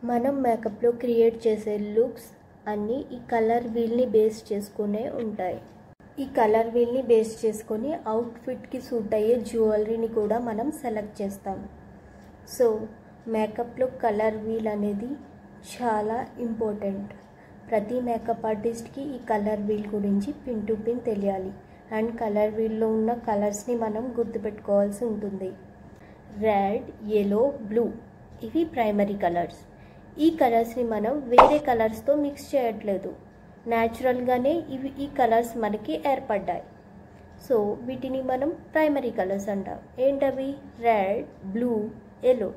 మనం మేకప్లో క్రియేట్ చేసే లుక్స్ అన్నీ ఈ కలర్ వీల్ని బేస్ చేసుకునే ఉంటాయి. ఈ కలర్ వీల్ని బేస్ చేసుకొని అవుట్ఫిట్కి సూట్ అయ్యే జ్యువెలరీని కూడా మనం సెలెక్ట్ చేస్తాం. సో మేకప్లో కలర్ వీల్ అనేది చాలా ఇంపార్టెంట్. ప్రతి మేకప్ ఆర్టిస్ట్కి ఈ కలర్ వీల్ గురించి పిన్ టు పిన్ తెలియాలి. అండ్ కలర్ వీల్లో ఉన్న కలర్స్ని మనం గుర్తుపెట్టుకోవాల్సి ఉంటుంది. రెడ్, yellow, బ్లూ ఇవి ప్రైమరీ కలర్స్. ఈ కలర్స్ని మనం వేరే కలర్స్తో మిక్స్ చేయట్లేదు. న్యాచురల్గానే ఈ కలర్స్ మనకి ఏర్పడ్డాయి. సో వీటిని మనం ప్రైమరీ కలర్స్ అంటాం. ఏంటవి? Red, blue, yellow.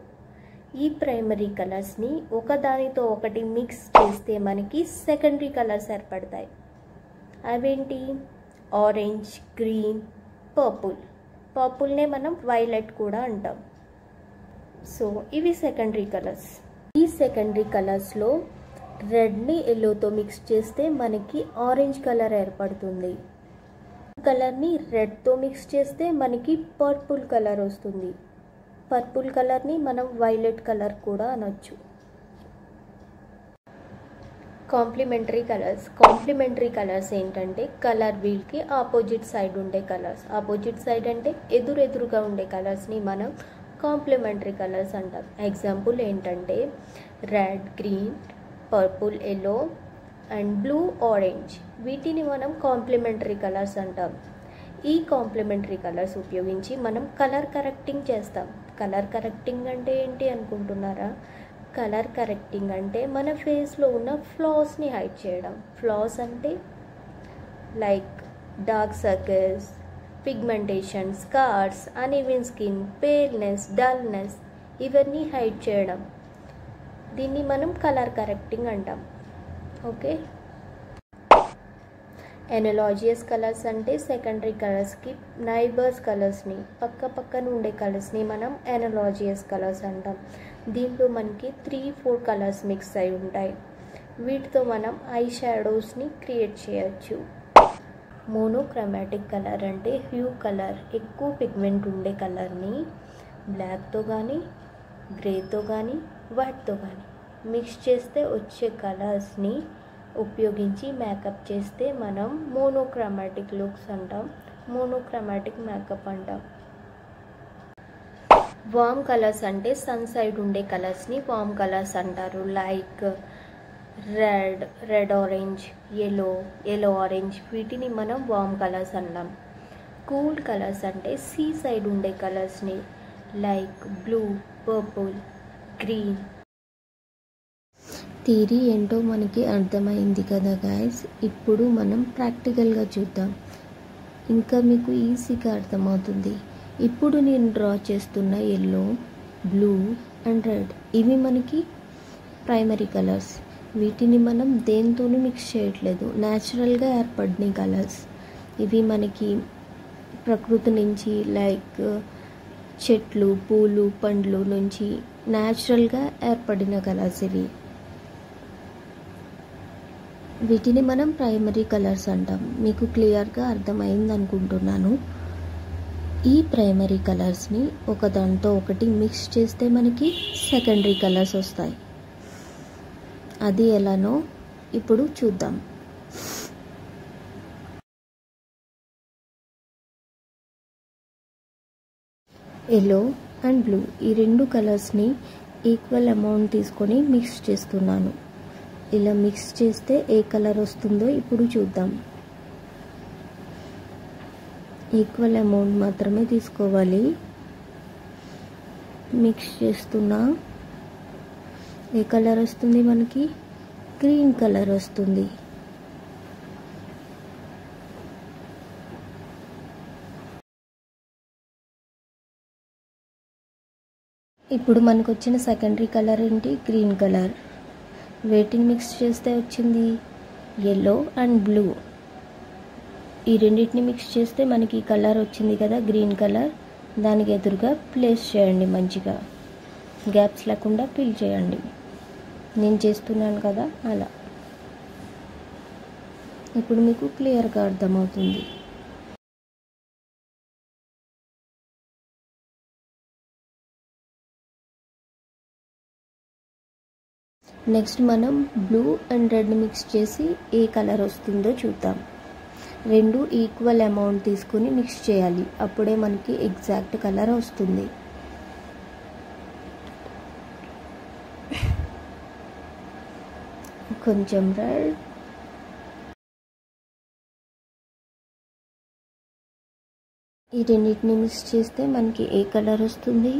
ఈ ప్రైమరీ కలర్స్ని ఒకదానితో ఒకటి మిక్స్ చేస్తే మనకి సెకండరీ కలర్స్ ఏర్పడతాయి. అవేంటి? Orange, green, purple. పర్పుల్నే మనం వైలెట్ కూడా అంటాం. సో ఇవి సెకండరీ కలర్స్. ఈ సెకండరీ కలర్స్లో రెడ్ని ఎల్లోతో మిక్స్ చేస్తే మనకి ఆరెంజ్ కలర్ ఏర్పడుతుంది. కలర్ని రెడ్తో మిక్స్ చేస్తే మనకి పర్పుల్ కలర్ వస్తుంది. పర్పుల్ కలర్ని మనం వైలెట్ కలర్ కూడా అనొచ్చు. కాంప్లిమెంటరీ కలర్స్ ఏంటంటే కలర్ వీల్కి ఆపోజిట్ సైడ్ ఉండే కలర్స్. ఆపోజిట్ సైడ్ అంటే ఎదురుగా ఉండే కలర్స్ని మనం కాంప్లిమెంటరీ కలర్స్ అంటాం. ఎగ్జాంపుల్ ఏంటంటే red, green, purple, yellow and blue, orange. వీటిని మనం కాంప్లిమెంటరీ కలర్స్ అంటాం. ఈ కాంప్లిమెంటరీ కలర్స్ ఉపయోగించి మనం కలర్ కరెక్టింగ్ చేస్తాం. కలర్ కరెక్టింగ్ అంటే ఏంటి అనుకుంటున్నారా? కలర్ కరెక్టింగ్ అంటే మన ఫేస్లో ఉన్న ఫ్లాస్ని హైడ్ చేయడం. ఫ్లాస్ అంటే like dark circles, pigmentation, scars, uneven skin, paleness, dullness ఇవన్నీ హైడ్ చేయడం. దీన్ని మనం కలర్ కరెక్టింగ్ అంటాం. ఓకే. ఎనలాజియస్ కలర్స్ అంటే సెకండరీ కలర్స్కి నైబర్స్ కలర్స్ని, పక్కన ఉండే కలర్స్ని మనం ఎనలాజియస్ కలర్స్ అంటాం. దీంట్లో మనకి 3-4 కలర్స్ మిక్స్ అయి ఉంటాయి. వీటితో మనం ఐ షాడోస్ని క్రియేట్ చేయొచ్చు. మోనోక్రోమాటిక్ కలర్ అంటే హ్యూ కలర్, ఎక్కువ పిగ్మెంట్ ఉండే కలర్ని బ్లాక్తో కానీ, గ్రేతో కానీ, వైట్తో కానీ మిక్స్ చేస్తే వచ్చే కలర్స్ని ఉపయోగించి మేకప్ చేస్తే మనం మోనోక్రోమాటిక్ లుక్స్ అంటాం. మోనోక్రోమాటిక్ మేకప్ అంటాం. వార్మ్ కలర్స్ అంటే సన్ సైడ్ ఉండే కలర్స్ని వార్మ్ కలర్స్ అంటారు. Like red orange, yellow orange వీటిని మనం వార్మ్ కలర్స్ అంటాం. కూల్ కలర్స్ అంటే సీ సైడ్ ఉండే కలర్స్ని like blue, purple, green. Theory ఏంటో మనకి అర్థమైంది కదా గైస్. ఇప్పుడు మనం ప్రాక్టికల్గా చూద్దాం. ఇంకా మీకు ఈజీగా అర్థమవుతుంది. ఇప్పుడు నేను డ్రా చేస్తున్న ఎల్లో, బ్లూ అండ్ రెడ్ ఇవి మనకి ప్రైమరీ కలర్స్. వీటిని మనం దేనితోనూ మిక్స్ చేయట్లేదు. న్యాచురల్గా ఏర్పడిన కలర్స్. ఇవి మనకి ప్రకృతి నుంచి లైక్ చెట్లు, పూలు, పండ్లు నుంచి న్యాచురల్గా ఏర్పడిన కలర్స్ ఇవి. వీటిని మనం ప్రైమరీ కలర్స్ అంటాం. మీకు క్లియర్గా అర్థమైంది అనుకుంటున్నాను. ఈ ప్రైమరీ కలర్స్ని ఒకదాంతో ఒకటి మిక్స్ చేస్తే మనకి సెకండరీ కలర్స్ వస్తాయి. అది ఎలానో ఇప్పుడు చూద్దాం. ఎల్లో అండ్ బ్లూ ఈ రెండు కలర్స్ని ఈక్వల్ అమౌంట్ తీసుకొని మిక్స్ చేస్తున్నాను. ఇలా మిక్స్ చేస్తే ఏ కలర్ వస్తుందో ఇప్పుడు చూద్దాం. ఈక్వల్ అమౌంట్ మాత్రమే తీసుకోవాలి. మిక్స్ చేస్తున్నా. ఏ కలర్ వస్తుంది మనకి? గ్రీన్ కలర్ వస్తుంది. ఇప్పుడు మనకు వచ్చిన సెకండరీ కలర్ ఏంటి? Green colour. వీటిని మిక్స్ చేస్తే వచ్చింది ఎల్లో అండ్ బ్లూ. ఈ రెండింటిని మిక్స్ చేస్తే మనకి కలర్ వచ్చింది కదా, గ్రీన్ కలర్. దానికి ఎదురుగా ప్లేస్ చేయండి. మంచిగా గ్యాప్స్ లేకుండా ఫిల్ చేయండి. నేను చేస్తున్నాను కదా అలా. ఇప్పుడు మీకు క్లియర్గా అర్థమవుతుంది. నెక్స్ట్ మనం బ్లూ అండ్ రెడ్ మిక్స్ చేసి ఏ కలర్ వస్తుందో చూద్దాం. రెండు ఈక్వల్ అమౌంట్ తీసుకుని మిక్స్ చేయాలి, అప్పుడే మనకి ఎగ్జాక్ట్ కలర్ వస్తుంది. కొంచెం రెడ్, ఈ రెండింటిని మిక్స్ చేస్తే మనకి ఏ కలర్ వస్తుంది?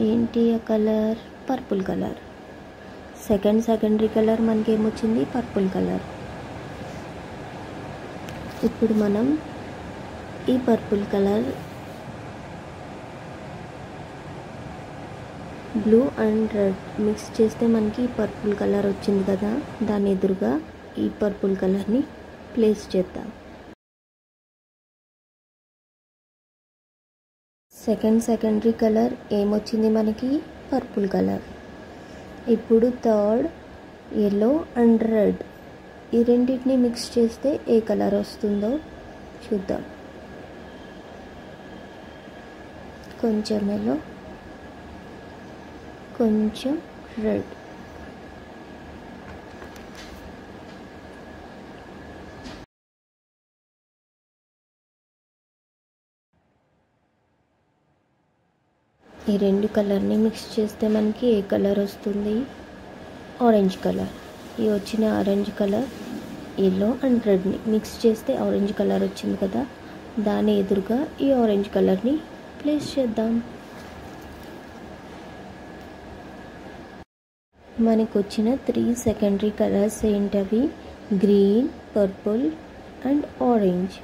ఏంటి ఆ colour? Purple colour. Secondary colour మనకి ఏమొచ్చింది? Purple colour. ఇప్పుడు మనం ఈ purple colour blue and red mix చేస్తే మనకి పర్పుల్ కలర్ వచ్చింది కదా, దాని ఎదురుగా ఈ పర్పుల్ కలర్ని ప్లేస్ చేద్దాం. సెకండరీ కలర్ ఏమొచ్చింది మనకి? Purple colour. ఇప్పుడు థర్డ్ ఎల్లో అండ్ రెడ్, ఈ రెండింటిని మిక్స్ చేస్తే ఏ కలర్ వస్తుందో చూద్దాం. కొంచెం ఎల్లో, కొంచెం రెడ్. ఈ రెండు కలర్ని మిక్స్ చేస్తే మనకి ఏ కలర్ వస్తుంది? Orange colour. ఈ వచ్చిన ఆరెంజ్ కలర్ ఎల్లో అండ్ రెడ్ని మిక్స్ చేస్తే ఆరెంజ్ కలర్ వచ్చింది కదా, దాని ఎదురుగా ఈ ఆరెంజ్ కలర్ని ప్లేస్ చేద్దాం. మనకు వచ్చిన 3 సెకండరీ కలర్స్ ఏంటవి? Green, purple and orange.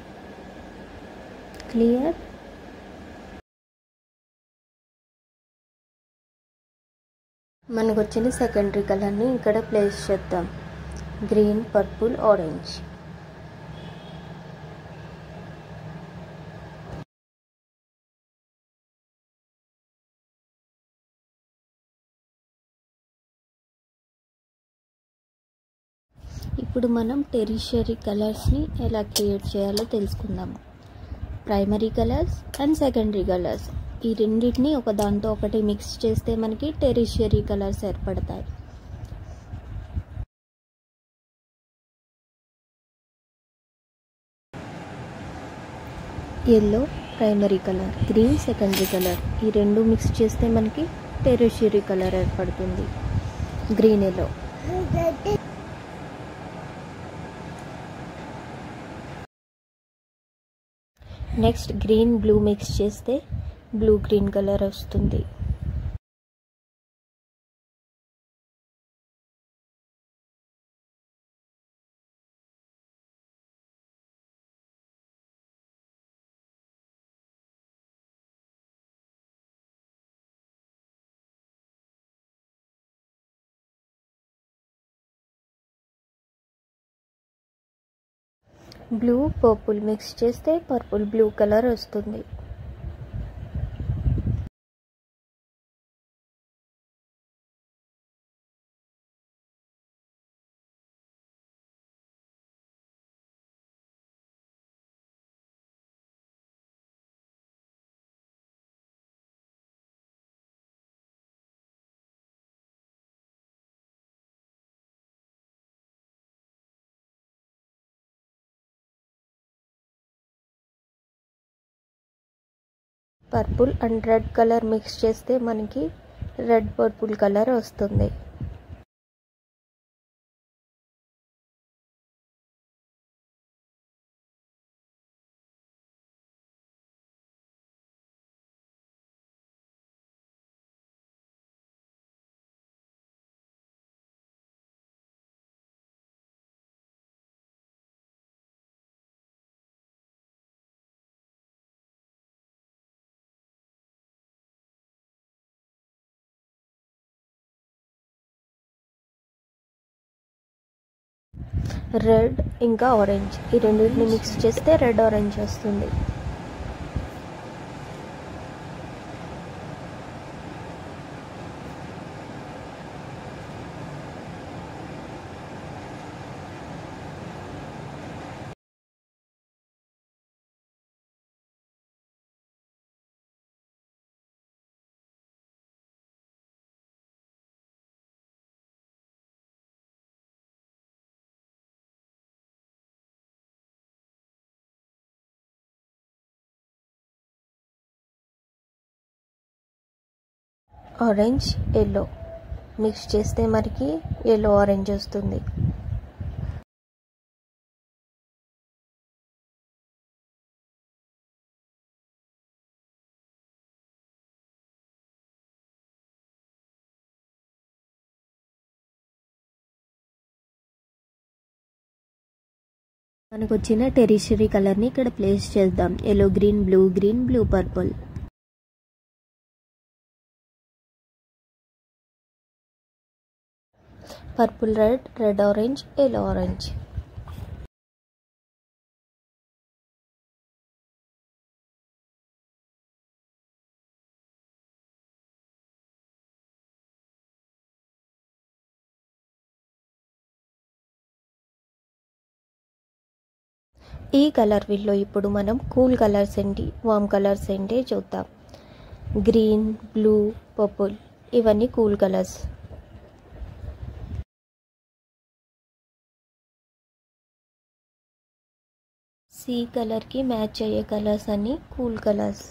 Clear? మనకు వచ్చిన సెకండరీ కలర్ని ఇక్కడ ప్లేస్ చేద్దాం. Green, purple, orange. ఇప్పుడు మనం టెరిషియరీ కలర్స్ని ఎలా క్రియేట్ చేయాలో తెలుసుకుందాం. Primary colours and secondary colours, ఈ రెండింటిని ఒక దాంతో ఒకటి మిక్స్ చేస్తే మనకి టెరిషియరీ కలర్స్ ఏర్పడతాయి. Yellow primary colour, green secondary colour, ఈ రెండు మిక్స్ చేస్తే మనకి టెరిషియరీ కలర్ ఏర్పడుతుంది. Green yellow. Next green blue mix చేస్తే బ్లూ గ్రీన్ కలర్ వస్తుంది. బ్లూ పర్పుల్ మిక్స్ చేస్తే పర్పుల్ బ్లూ కలర్ వస్తుంది. Purple and red colour mix చేస్తే మనకి రెడ్ పర్పుల్ కలర్ వస్తుంది. రెడ్ ఇంకా ఆరెంజ్, ఈ రెండింటిని మిక్స్ చేస్తే రెడ్ ఆరెంజ్ వస్తుంది. ఆరెంజ్, ఎల్లో మిక్స్ చేస్తే మనకి ఎల్లో ఆరెంజ్ వస్తుంది. మనకు వచ్చిన టెరిషరీ కలర్ని ఇక్కడ ప్లేస్ చేద్దాం. Yellow green, blue purple. Purple red, red orange, yellow orange. ఈ కలర్ వీల్లో ఇప్పుడు మనం కూల్ కలర్స్ ఏంటి, వామ్ కలర్స్ ఏంటి చూద్దాం. గ్రీన్, బ్లూ, పర్పుల్ ఇవన్నీ కూల్ కలర్స్. సీ కలర్కి మ్యాచ్ అయ్యే కలర్స్ అన్ని కూల్ కలర్స్.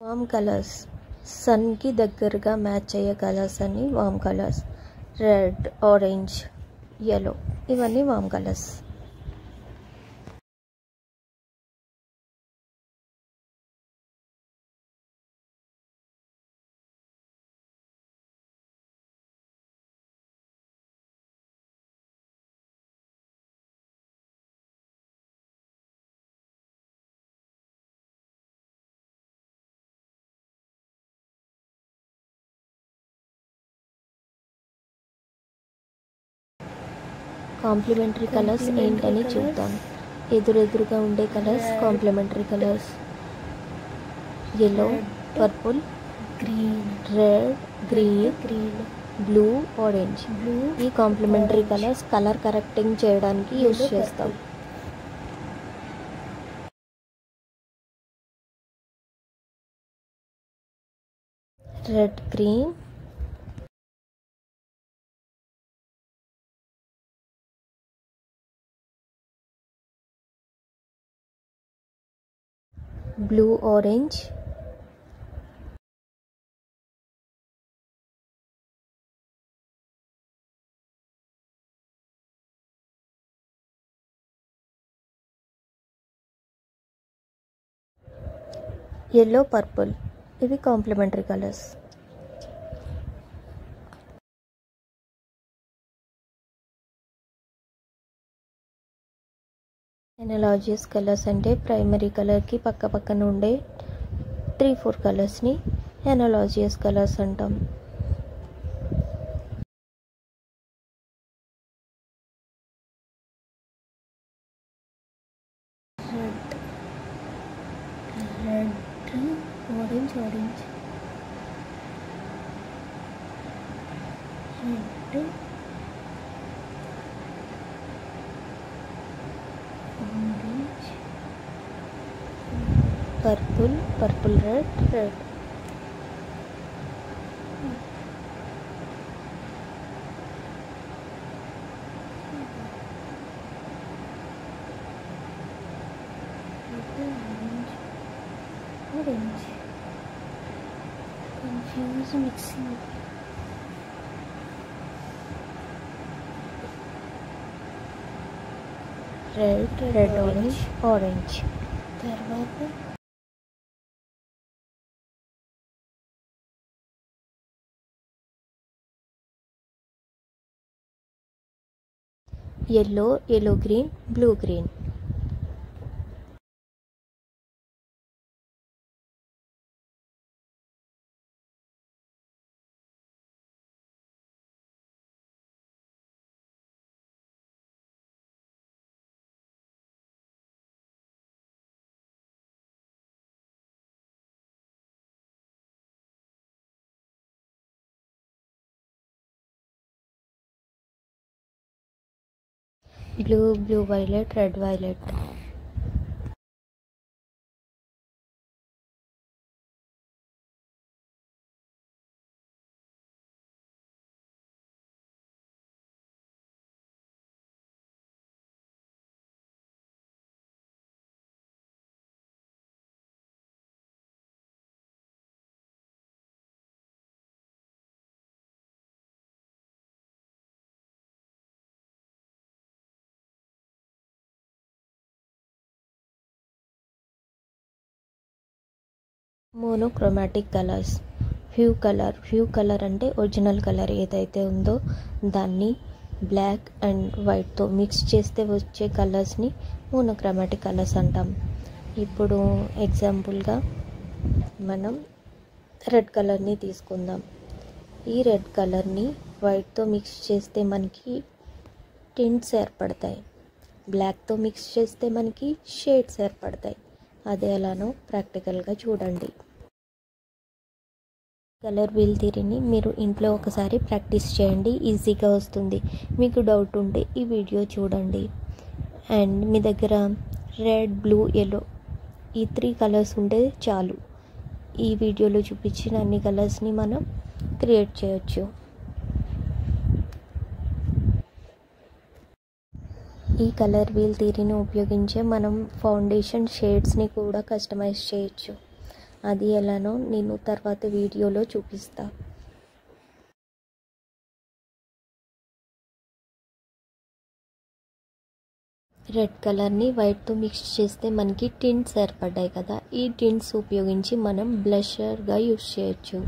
వామ్ కలర్స్ సన్కి దగ్గరగా మ్యాచ్ అయ్యే కలర్స్ అన్ని వామ్ కలర్స్. రెడ్, ఆరెంజ్, yellow ఇవన్నీ వామ్ కలర్స్. కాంప్లిమెంటరీ కలర్స్ ఏంటని చూద్దాం. ఎదురెదురుగా ఉండే colours complementary colours. Yellow, purple, green, red, green, blue, orange. ఈ కాంప్లిమెంటరీ కలర్స్ కలర్ కరెక్టింగ్ చేయడానికి యూజ్ చేస్తాం. Red, green, blue, orange, yellow, purple ఇవి కాంప్లిమెంటరీ కలర్స్. ఎనాలజీస్ కలర్స్ అంటే ప్రైమరీ కలర్కి పక్క పక్కన ఉండే 3-4 కలర్స్ని ఎనాలజియస్ కలర్స్ అంటాం. Red, orange, red, purple, red. Orange, confused mixing. Red, orange. తర్వాత yellow, green, blue, green. blue violet, red violet. Monochromatic colours. View colour అంటే ఒరిజినల్ కలర్ ఏదైతే ఉందో దాన్ని బ్లాక్ అండ్ వైట్తో మిక్స్ చేస్తే వచ్చే కలర్స్ని మోనోక్రోమాటిక్ కలర్స్ అంటాం. ఇప్పుడు ఎగ్జాంపుల్గా మనం రెడ్ కలర్ని తీసుకుందాం. ఈ రెడ్ కలర్ని వైట్తో మిక్స్ చేస్తే మనకి టింట్స్ ఏర్పడతాయి. బ్లాక్తో మిక్స్ చేస్తే మనకి షేడ్స్ ఏర్పడతాయి. అదే ఎలానో ప్రాక్టికల్గా చూడండి. కలర్ వీల్ థియరీని మీరు ఇంట్లో ఒకసారి ప్రాక్టీస్ చేయండి, ఈజీగా వస్తుంది. మీకు డౌట్ ఉంటే ఈ వీడియో చూడండి. అండ్ మీ దగ్గర రెడ్, బ్లూ, ఎల్లో ఈ 3 కలర్స్ ఉంటే చాలు. ఈ వీడియోలో చూపించిన అన్ని కలర్స్ని మనం క్రియేట్ చేయొచ్చు. ఈ కలర్ వీల్ థియరీని ఉపయోగించే మనం ఫౌండేషన్ షేడ్స్ని కూడా కస్టమైజ్ చేయొచ్చు. అది ఎలానో నేను తర్వాత వీడియోలో చూపిస్తా. రెడ్ కలర్ని వైట్తో మిక్స్ చేస్తే మనకి టింట్స్ ఏర్పడ్డాయి కదా. ఈ టింట్స్ ఉపయోగించి మనం బ్లషర్గా యూస్ చేయొచ్చు.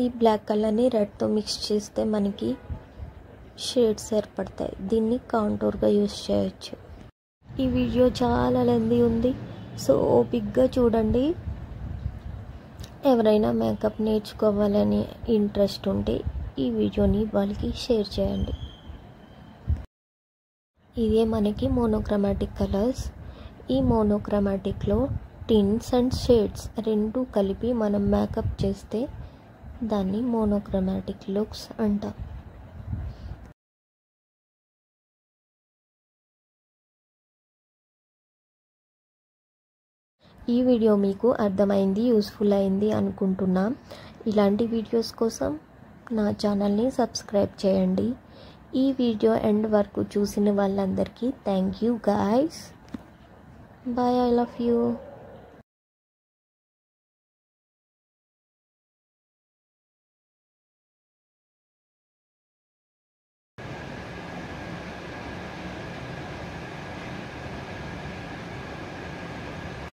ఈ బ్లాక్ కలర్ని రెడ్తో మిక్స్ చేస్తే మనకి షేడ్స్ ఏర్పడతాయి. దీన్ని కాంటూర్గా యూస్ చేయొచ్చు. ఈ వీడియో చాలా లెంతీ ఉంది, సో ఓపిక్గా చూడండి. ఎవరైనా మేకప్ నేర్చుకోవాలని ఇంట్రెస్ట్ ఉంటే ఈ వీడియోని వాళ్ళకి షేర్ చేయండి. ఇదే మనకి మోనోక్రోమాటిక్ కలర్స్. ఈ మోనోక్రోమాటిక్లో టింట్స్ అండ్ షేడ్స్ రెండు కలిపి మనం మేకప్ చేస్తే దాన్ని మోనోక్రోమాటిక్ లుక్స్ అంటాం. ఈ వీడియో మీకు అర్థమైంది, యూస్ఫుల్ అయింది అనుకుంటున్నా. ఇలాంటి వీడియోస్ కోసం నా ఛానల్ని సబ్స్క్రైబ్ చేయండి. ఈ వీడియో ఎండ్ వరకు చూసిన వాళ్ళందరికీ thank you guys. Bye, I love you.